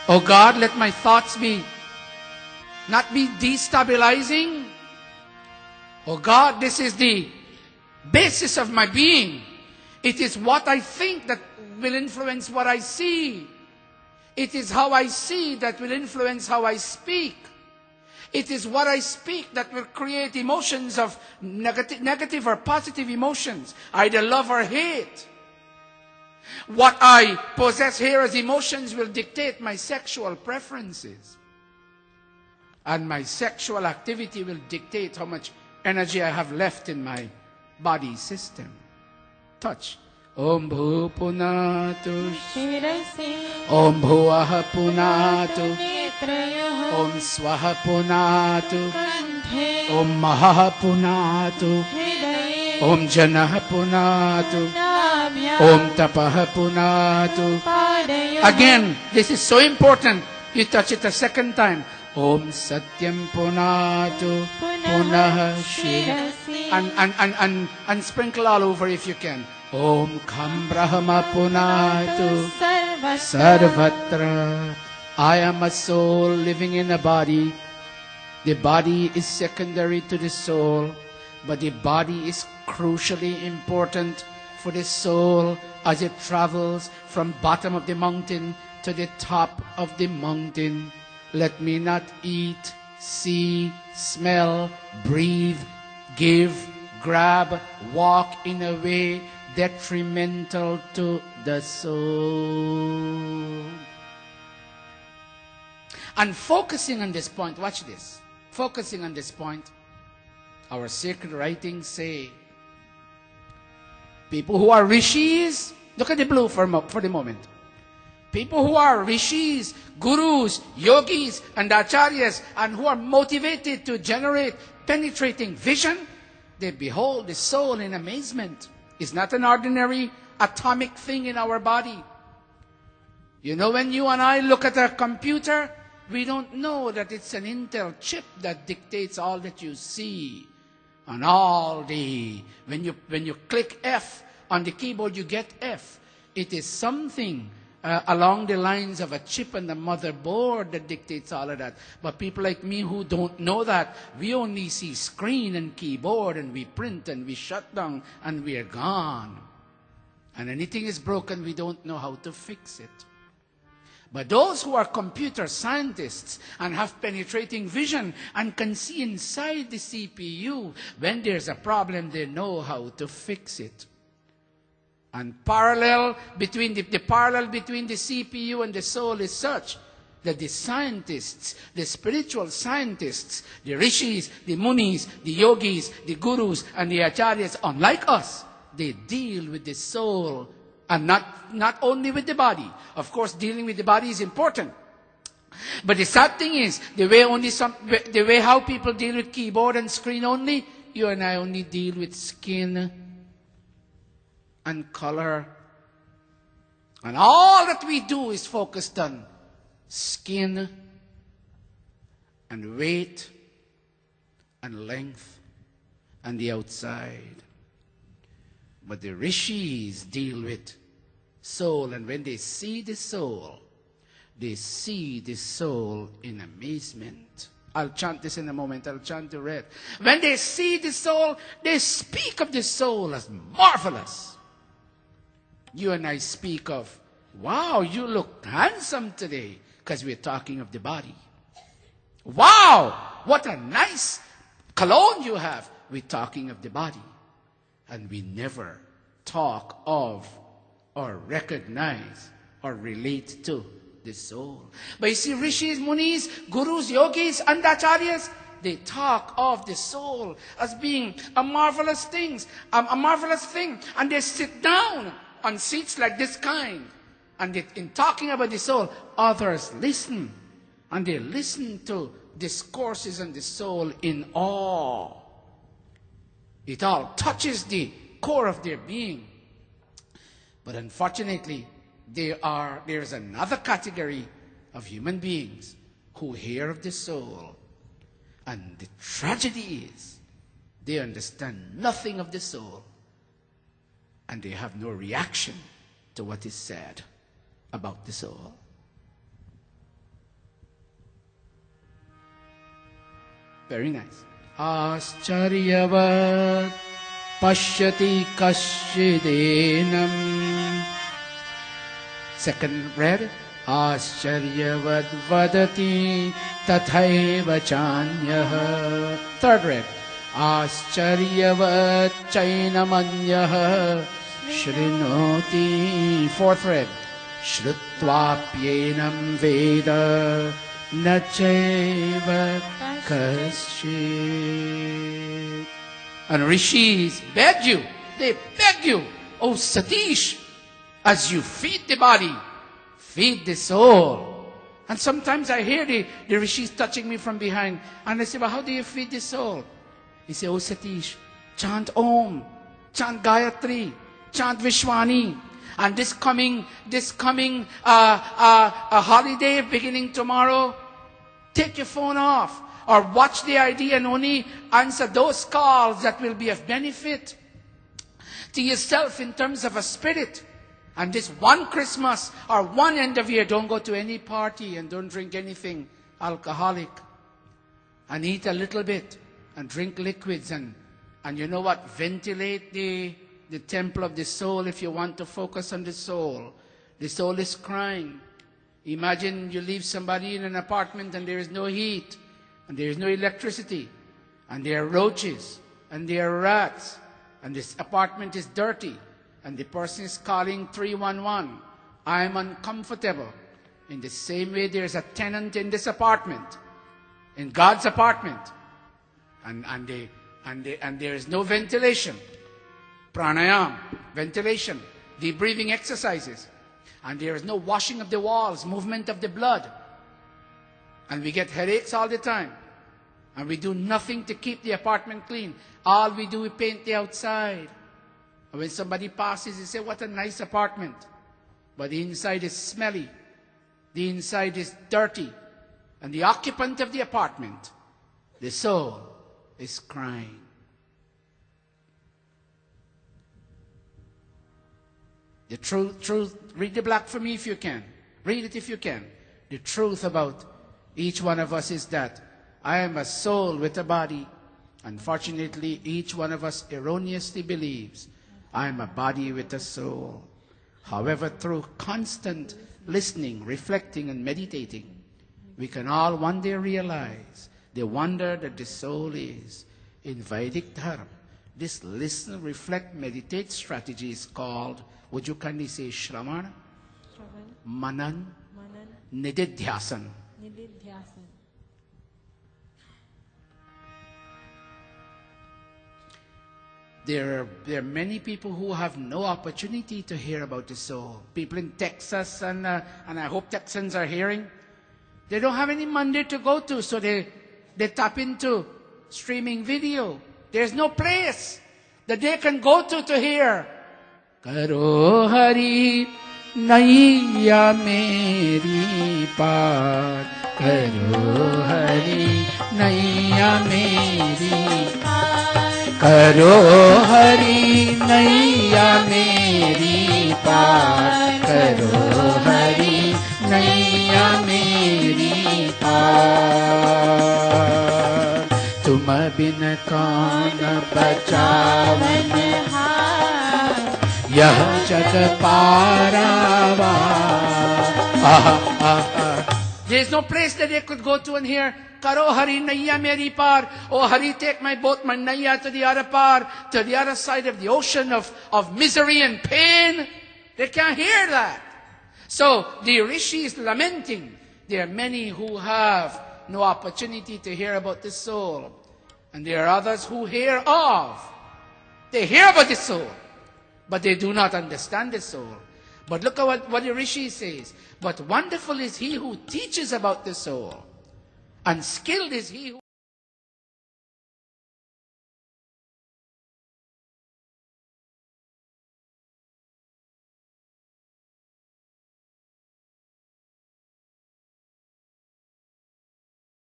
Oh God, let my thoughts not be destabilizing. Oh God, this is the basis of my being. It is what I think that will influence what I see. It is how I see that will influence how I speak. It is what I speak that will create emotions of negative or positive emotions, either love or hate. What I possess here as emotions will dictate my sexual preferences. And my sexual activity will dictate how much energy I have left in my body system. Touch. Om Bhu Punatu Om Bhuvaha Punatu Om Swaha Punatu Om Maha Punatu Om Janaha Punatu Om Tapaha Punatu. Again, this is so important. You touch it a second time. Om Satyam Punatu Punaha Shira. And sprinkle all over if you can. Om Kham Brahma Punatu Sarvatra. I am a soul living in a body. The body is secondary to the soul, but the body is crucially important for the soul as it travels from bottom of the mountain to the top of the mountain. Let me not eat, see, smell, breathe, give, grab, walk in a way detrimental to the soul. And focusing on this point, watch this. Focusing on this point, our sacred writings say, people who are rishis, look at the blue for the moment. People who are rishis, gurus, yogis, and acharyas, and who are motivated to generate penetrating vision, they behold the soul in amazement. It's not an ordinary atomic thing in our body. You know, when you and I look at a computer, we don't know that it's an Intel chip that dictates all that you see. And when you click F on the keyboard, you get F. It is something along the lines of a chip and the motherboard that dictates all of that. But people like me who don't know that, we only see screen and keyboard, and we print and we shut down and we are gone. And anything is broken, we don't know how to fix it. But those who are computer scientists and have penetrating vision and can see inside the CPU, when there's a problem, they know how to fix it. And the parallel between the CPU and the soul is such that the scientists, the spiritual scientists, the rishis, the munis, the yogis, the gurus, and the acharyas, unlike us, they deal with the soul and not only with the body. Of course, dealing with the body is important. But the sad thing is, the way how people deal with keyboard and screen only, you and I only deal with skin and color. And all that we do is focused on skin and weight and length and the outside. But the rishis deal with soul, and when they see the soul in amazement. I'll chant this in a moment. I'll chant the red. When they see the soul, they speak of the soul as marvelous. You and I speak of, wow, you look handsome today, because we're talking of the body. Wow, what a nice cologne you have. We're talking of the body. And we never talk of or recognize or relate to the soul. But you see, rishis, munis, gurus, yogis, and acharyas, they talk of the soul as being a marvelous thing. And they sit down on seats like this kind. And in talking about the soul, others listen. And they listen to discourses on the soul in awe. It all touches the core of their being. But unfortunately, there's another category of human beings who hear of the soul. And the tragedy is, they understand nothing of the soul. And they have no reaction to what is said about the soul. Very nice. Ascharyavat pashyati kashchidenam. Second read. Ascharyavat vadati tathaiva chanyah. Third read. Ascharyavat chainamanyah shrinoti. Fourth read. Shrutvapyenam veda na chaiva kaschit. And rishis beg you, they beg you, oh Satish, as you feed the body, feed the soul. And sometimes I hear the rishis touching me from behind, and I say, well, how do you feed the soul? He say, oh Satish, chant Om, chant Gayatri, chant Vishwani. And this coming holiday beginning tomorrow, take your phone off or watch the ID and only answer those calls that will be of benefit to yourself in terms of a spirit. And this one Christmas or one end of year, don't go to any party and don't drink anything alcoholic. And eat a little bit and drink liquids and you know what? Ventilate the temple of the soul if you want to focus on the soul. The soul is crying. Imagine you leave somebody in an apartment and there is no heat and there is no electricity and there are roaches and there are rats and this apartment is dirty and the person is calling 311. I am uncomfortable. In the same way, there is a tenant in this apartment, in God's apartment, and there is no ventilation. Pranayam, ventilation, deep breathing exercises. And there is no washing of the walls, movement of the blood. And we get headaches all the time. And we do nothing to keep the apartment clean. All we do is paint the outside. And when somebody passes, they say, what a nice apartment. But the inside is smelly. The inside is dirty. And the occupant of the apartment, the soul, is crying. The truth, read the black for me if you can. Read it if you can. The truth about each one of us is that I am a soul with a body. Unfortunately, each one of us erroneously believes I am a body with a soul. However, through constant listening, reflecting, and meditating, we can all one day realize the wonder that the soul is. In Vedic Dharma, this listen, reflect, meditate strategy is called, would you kindly say, Shravan, Manan, Nididhyasan. There are many people who have no opportunity to hear about the soul. People in Texas, and I hope Texans are hearing. They don't have any Monday to go to, so they tap into streaming video. There's no place that they can go to hear. Karo Hari Naiya Meri Paar. Karo Hari Naiya Meri Paar. Karo Hari Naiya Meri Paar. Karo Hari Naiya Meri Paar. Tum bin kaun bachavan hai. Yah jag parava. There's no place that they could go to and hear, Karo Hari Naiya Meri Paar. Oh Hari, take my boat, my Naiya to the other par, to the other side of the ocean of misery and pain. They can't hear that. So the Rishi is lamenting. There are many who have no opportunity to hear about the soul. And there are others who hear of. They hear about the soul, but they do not understand the soul. But look at what the Rishi says. But wonderful is he who teaches about the soul, and skilled is he who